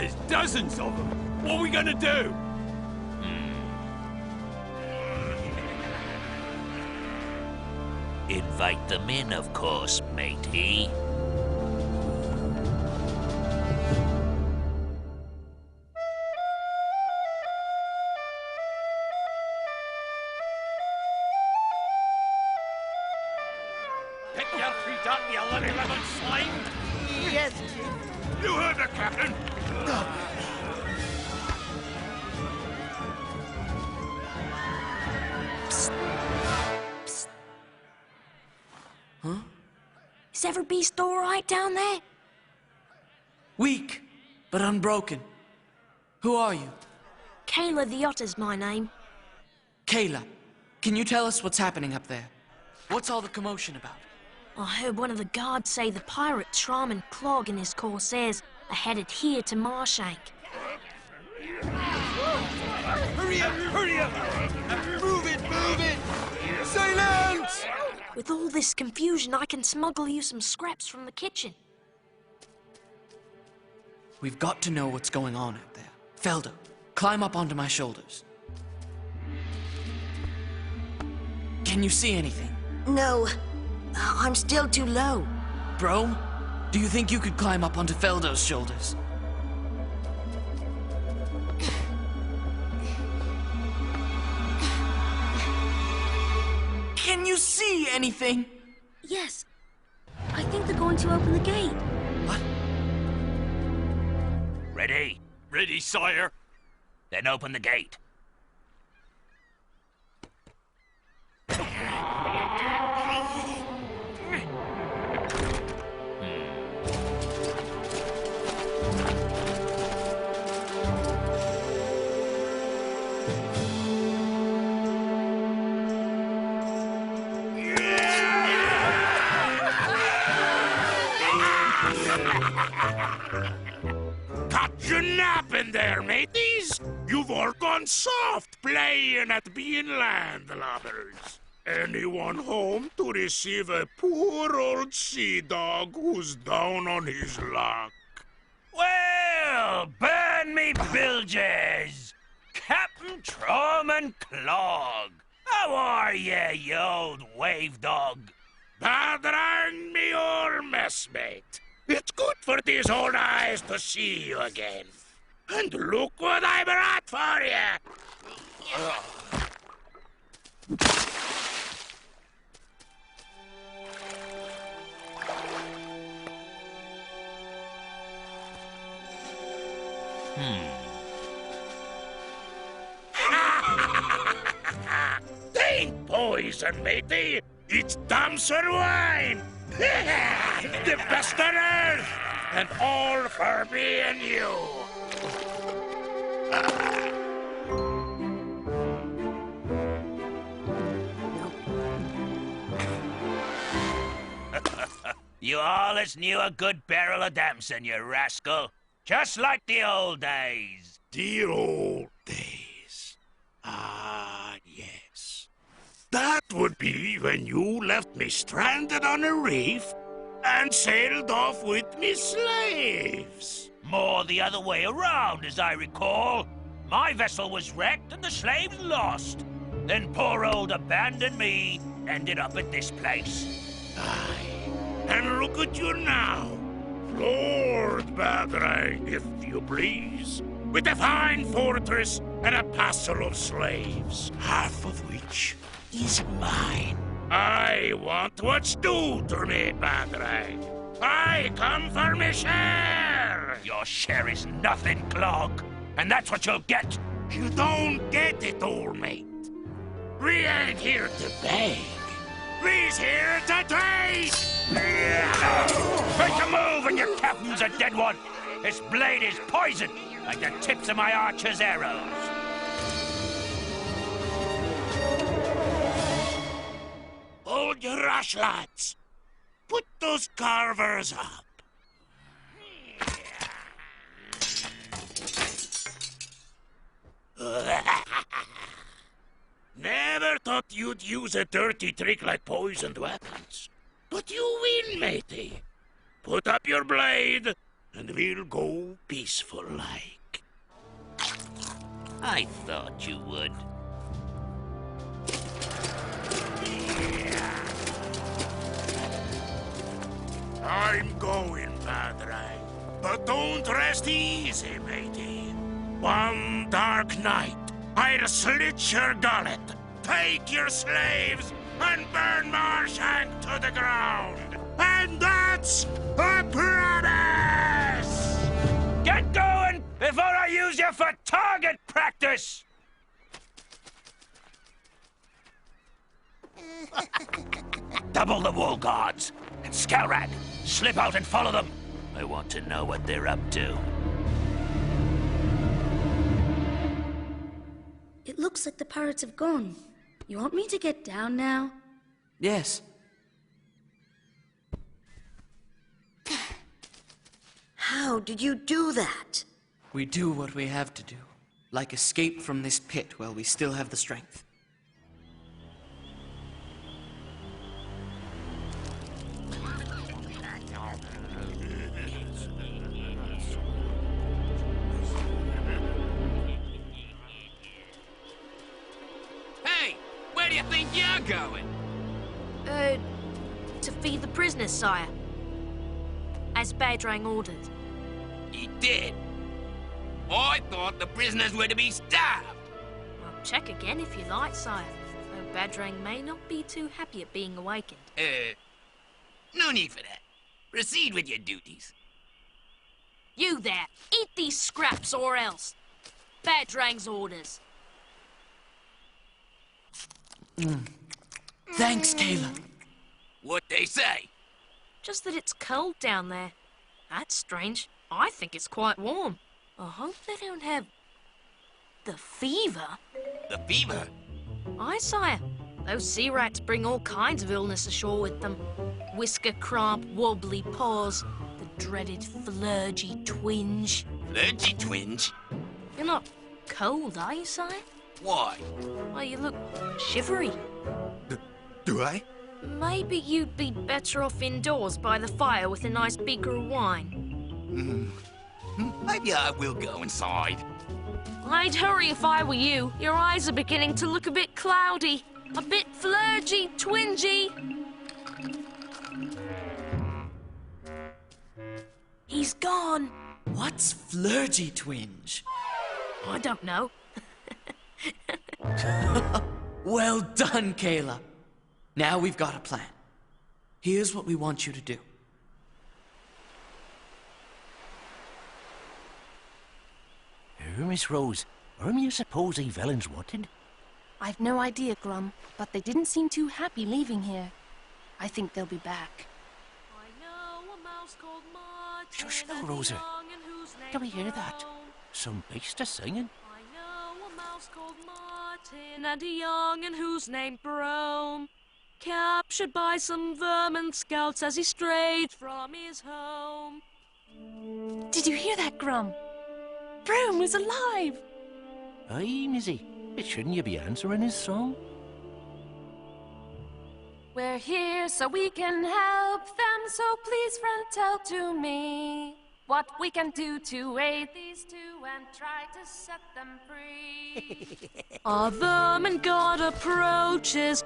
There's dozens of them. What are we gonna do? Invite them in, of course, matey. Pick your feet up, you little lemon slime! Yes. You heard the captain! Huh? Is every beast all right down there? Weak, but unbroken. Who are you? Kayla the Otter's my name. Kayla, can you tell us what's happening up there? What's all the commotion about? I heard one of the guards say the pirate Charmin Clogg and his corsairs are headed here to Marshank. Hurry up! Hurry up! Move it! Move it! Silence! With all this confusion, I can smuggle you some scraps from the kitchen. We've got to know what's going on out there. Felder, climb up onto my shoulders. Can you see anything? No, I'm still too low. Bro, do you think you could climb up onto Feldo's shoulders? Can you see anything? Yes. I think they're going to open the gate. What? Ready? Ready, sire. Then open the gate. Cut your napping there, mateys! You've all gone soft playing at being landlubbers. Anyone home to receive a poor old sea dog who's down on his luck? Well, burn me bilges! Captain Truman Clogg! How are ye, you old wave dog? Badran, me old messmate. It's good for these old eyes to see you again. And look what I brought for you. Ain't poison, matey. It's damser wine. The best on earth. And all for me and you. You allus knew a good barrel of damson, you rascal. Just like the old days. The old days. Ah, yes. That would be when you left me stranded on a reef and sailed off with me slaves. More the other way around, as I recall. My vessel was wrecked and the slaves lost. Then poor old abandoned me ended up at this place. Aye. And look at you now. Lord Badrang, if you please. With a fine fortress and a parcel of slaves, half of which is mine. I want what's due to me, Badrang. I come for me share. Your share is nothing, Clogg. And that's what you'll get. You don't get it, old mate. We ain't here to beg. We's here to trade. Make a move and your captain's a dead one. This blade is poison, like the tips of my archer's arrows. Hold your rush, lads. Put those carvers up. Never thought you'd use a dirty trick like poisoned weapons. But you win, matey. Put up your blade, and we'll go peaceful-like. I thought you would. I'm going, Padre. But don't rest easy, matey. One dark night, I'll slit your gullet, take your slaves, and burn Marshank to the ground. And that's a promise! Get going before I use you for target practice! Double the wall guards. And Skelrag, slip out and follow them. I want to know what they're up to. It looks like the pirates have gone. You want me to get down now? Yes. How did you do that? We do what we have to do. Like escape from this pit while we still have the strength. Hey, where do you think you're going? To feed the prisoners, sire. As Badrang ordered. He did. I thought the prisoners were to be starved. I'll check again if you like, sire. Though Badrang may not be too happy at being awakened. No need for that. Proceed with your duties. You there, eat these scraps or else. Badrang's orders. Thanks, Kayla. What they say? Just that it's cold down there. That's strange. I think it's quite warm. I hope they don't have... the fever? The fever? Aye, sire. Those sea rats bring all kinds of illness ashore with them. Whisker cramp, wobbly paws, the dreaded flurgy twinge. Flurgy twinge? You're not cold, are you, sire? Why? Why, you look shivery. Do I? Maybe you'd be better off indoors by the fire with a nice beaker of wine. Maybe I will go inside. I'd hurry if I were you. Your eyes are beginning to look a bit cloudy. A bit flurgy, twingy. He's gone. What's flurgy twinge? I don't know. Well done, Kayla. Now we've got a plan. Here's what we want you to do. Miss Rose, whom you suppose the villains wanted? I've no idea, Glum, but they didn't seem too happy leaving here. I think they'll be back. I know a mouse called Martin. Shush now, Rosa. Do we hear that? Some beast is singing. I know a mouse called Martin and a young'un whose name Brome. Captured by some vermin scouts as he strayed from his home. Did you hear that, Grum? Broom is alive! Aye, Missy. But shouldn't you be answering his song? We're here so we can help them, so please, friend, tell to me what we can do to aid these two and try to set them free. A vermin god approaches.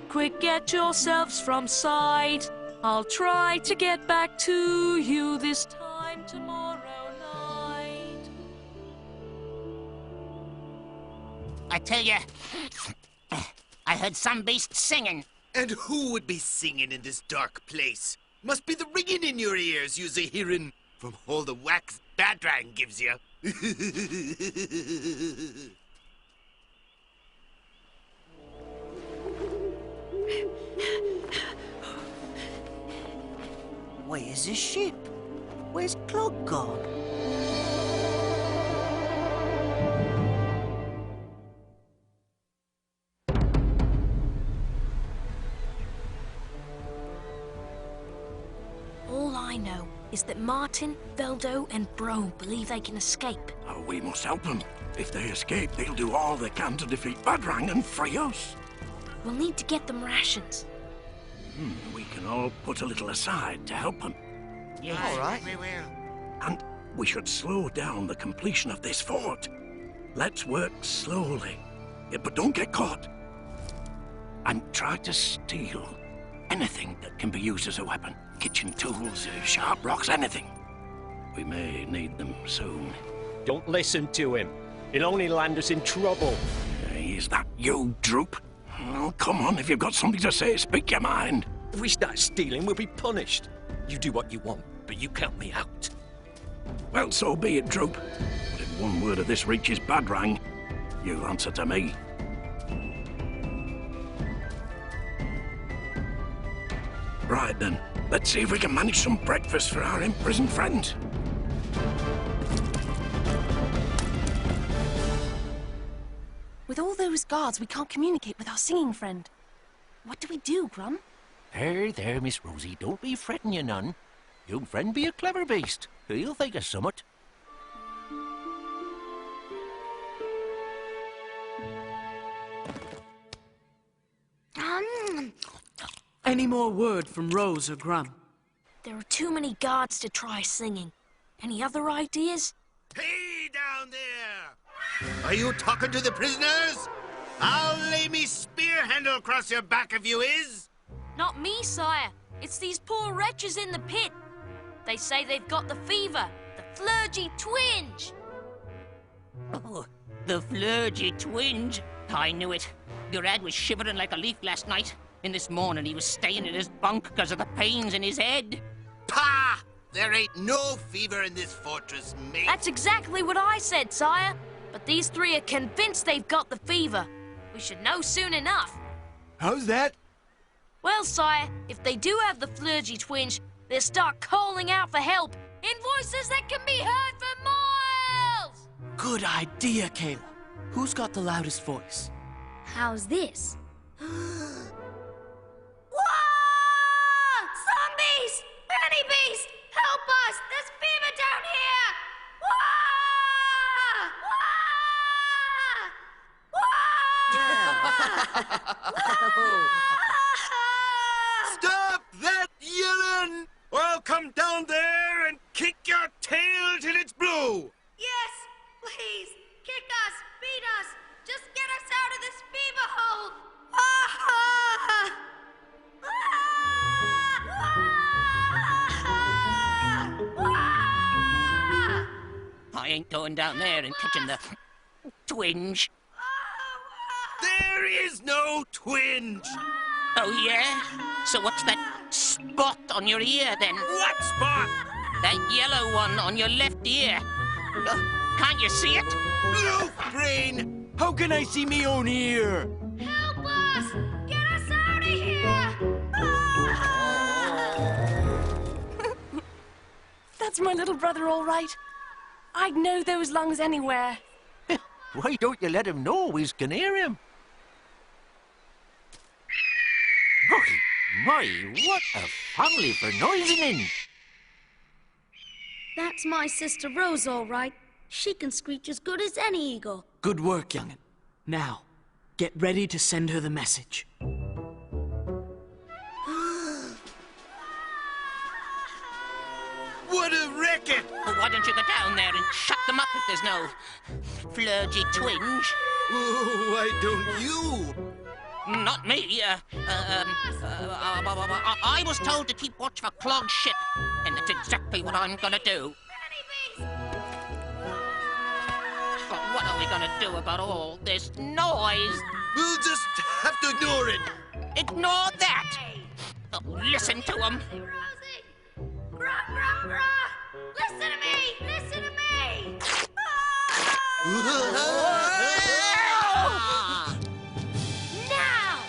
Quick, get yourselves from sight. I'll try to get back to you this time tomorrow night. I tell you, I heard some beast singing. And who would be singing in this dark place? Must be the ringing in your ears you're hearing from all the wax Badrang gives you. Where's the ship? Where's Clogg gone? All I know is that Martin, Veldo, and Brome believe they can escape. Oh, we must help them. If they escape, they'll do all they can to defeat Badrang and free us. We'll need to get them rations. We can all put a little aside to help them. Yes, All right. we will. And we should slow down the completion of this fort. Let's work slowly. Yeah, but don't get caught. And try to steal anything that can be used as a weapon. Kitchen tools, sharp rocks, anything. We may need them soon. Don't listen to him. He'll only land us in trouble. Is that you, Droop? Well, come on, if you've got something to say, speak your mind. If we start stealing, we'll be punished. You do what you want, but you count me out. Well, so be it, Droop. But if one word of this reaches Badrang, you'll answer to me. Right then, let's see if we can manage some breakfast for our imprisoned friends. With all those guards, we can't communicate with our singing friend. What do we do, Grum? There, Miss Rosie, don't be fretting you none. Your friend be a clever beast. He'll think of summat. Any more word from Rose or Grum? There are too many guards to try singing. Any other ideas? Hey, down there! Are you talking to the prisoners? I'll lay me spear handle across your back if you is. Not me, sire. It's these poor wretches in the pit. They say they've got the fever, the flurgy twinge. Oh, the flurgy twinge. I knew it. Your ad was shivering like a leaf last night. And this morning he was staying in his bunk because of the pains in his head. Pah! There ain't no fever in this fortress, mate. That's exactly what I said, sire. But these three are convinced they've got the fever. We should know soon enough. How's that? Well, sire, if they do have the flurgy twinge, they'll start calling out for help in voices that can be heard for miles! Good idea, Kayla. Who's got the loudest voice? How's this? Zombies! Any beast! Help us! There's fever down here! Stop that yelling, or I'll come down there and kick your tail till it's blue. Yes, please! Kick us! Beat us! Just get us out of this fever hole! I ain't going down there and catching the twinge. There is no twinge. Oh, yeah? So what's that spot on your ear, then? What spot? That yellow one on your left ear. Can't you see it? Blue brain. How can I see me own ear? Help us! Get us out of here! That's my little brother, all right. I'd know those lungs anywhere. Why don't you let him know we can hear him? My, what a family for noising in. That's my sister Rose, all right. She can screech as good as any eagle. Good work, young'un. Now, get ready to send her the message. What a racket! Well, why don't you go down there and shut them up if there's no flurgy twinge? Why don't you? Not me. I was told to keep watch for Clogg's ship, and that's exactly what I'm gonna do. But what are we gonna do about all this noise? We'll just have to ignore it. Ignore that! Oh, listen to him. Grah, grah, grah! Listen to me! Listen to me! Now!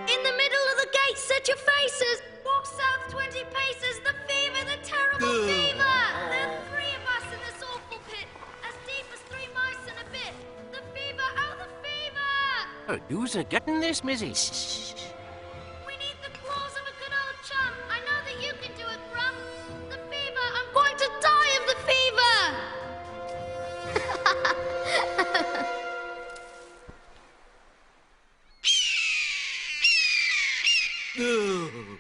In the middle of the gate, set your faces! Walk south 20 paces, the fever, the terrible fever! There are 3 of us in this awful pit, as deep as 3 mice and a bit. The fever, oh the fever! Who's getting this, Missy? We need the claws of a good old chum. I know that you can do it, Grum. The fever, I'm going to die of the fever! Ugh.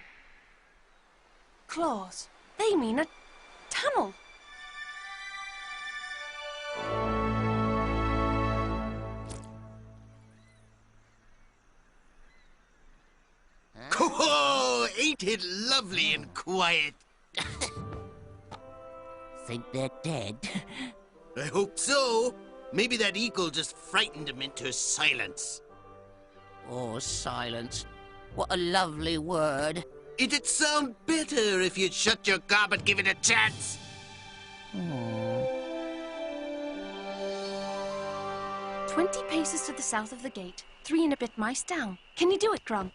Claws. They mean a tunnel. Oh, ain't it lovely and quiet? Think they're dead? I hope so. Maybe that eagle just frightened him into silence. Oh, silence. What a lovely word. It'd sound better if you'd shut your gob and give it a chance. 20 paces to the south of the gate, 3 and a bit mice down. Can you do it, Grum?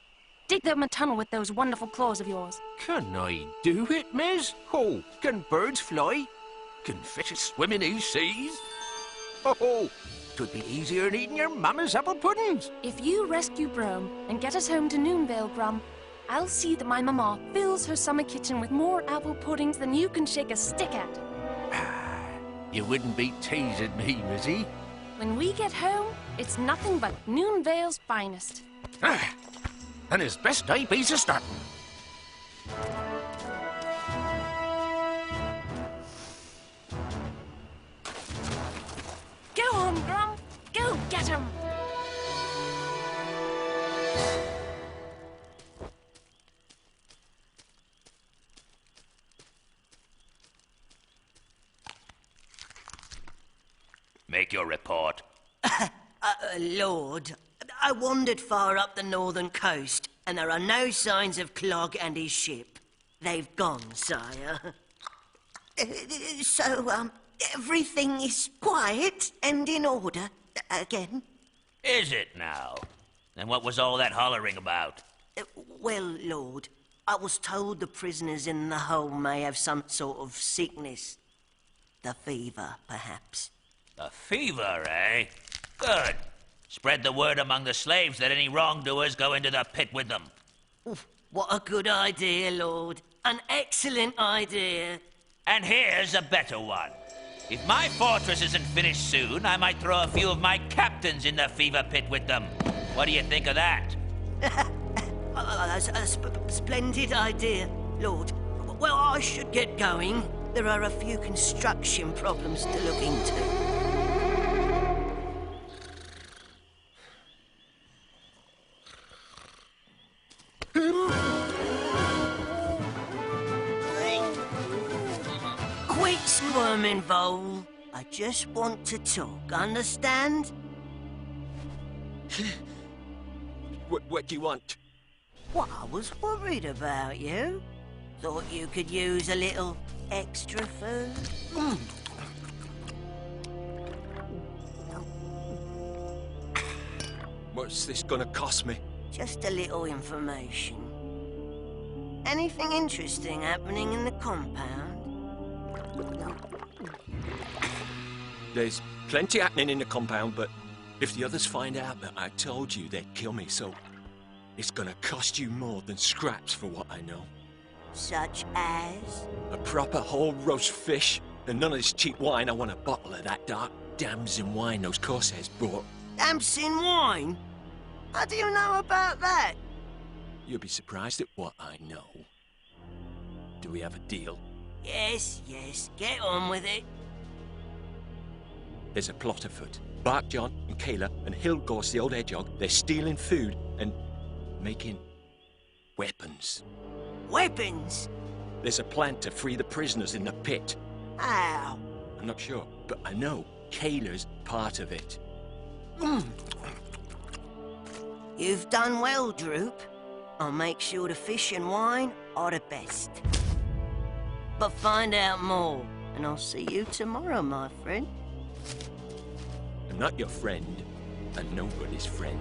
Dig them a tunnel with those wonderful claws of yours. Can I do it, miss? Oh, can birds fly? Can fishes swim in these seas? Oh, 'twould be easier than eating your mama's apple puddings. If you rescue Brome and get us home to Noonvale, Grum, I'll see that my mama fills her summer kitchen with more apple puddings than you can shake a stick at. You wouldn't be teasing me, Missy. When we get home, it's nothing but Noonvale's finest. And his best IP's a starting. Go on, Grum. Go get him. Make your report. Lord, I wandered far up the northern coast, and there are no signs of Clogg and his ship. They've gone, sire. So, everything is quiet and in order again? Is it now? And what was all that hollering about? Well, Lord, I was told the prisoners in the hold may have some sort of sickness. The fever, perhaps. A fever, eh? Good. Spread the word among the slaves that any wrongdoers go into the pit with them. What a good idea, Lord. An excellent idea. And here's a better one. If my fortress isn't finished soon, I might throw a few of my captains in the fever pit with them. What do you think of that? A splendid idea, Lord. Well, I should get going. There are a few construction problems to look into. Quit squirming, Vole. I just want to talk, understand? What do you want? Well, I was worried about you. Thought you could use a little extra food. What's this gonna cost me? Just a little information. Anything interesting happening in the compound? There's plenty happening in the compound, but if the others find out that I told you, they'd kill me, so it's gonna cost you more than scraps for what I know. Such as? A proper whole roast fish, and none of this cheap wine. I want a bottle of that dark damson wine those Corsairs brought. Damson wine? How do you know about that? You'll be surprised at what I know. Do we have a deal? Yes, get on with it. There's a plot afoot. Bark John and Kayla and Hilgorst the old hedgehog, they're stealing food and making weapons. Weapons? There's a plan to free the prisoners in the pit. How? I'm not sure, but I know Kayla's part of it. You've done well, Droop. I'll make sure the fish and wine are the best. But find out more, and I'll see you tomorrow, my friend. I'm not your friend, and nobody's friend.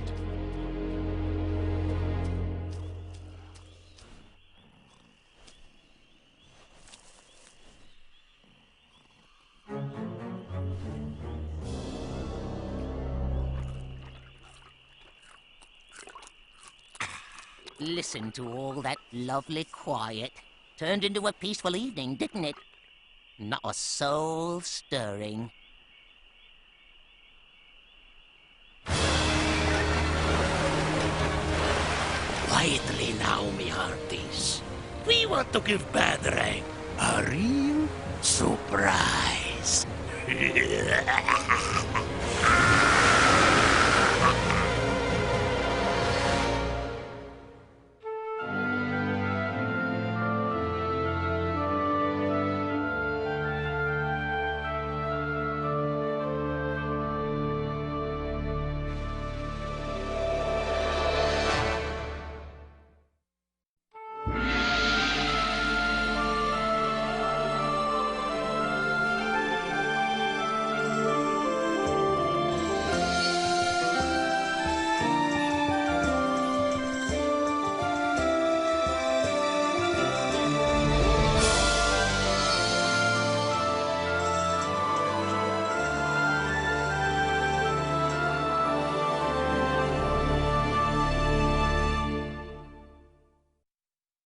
Listen to all that lovely quiet. Turned into a peaceful evening, didn't it? Not a soul stirring. What? quietly now, me hearties. We want to give Badrang a real surprise.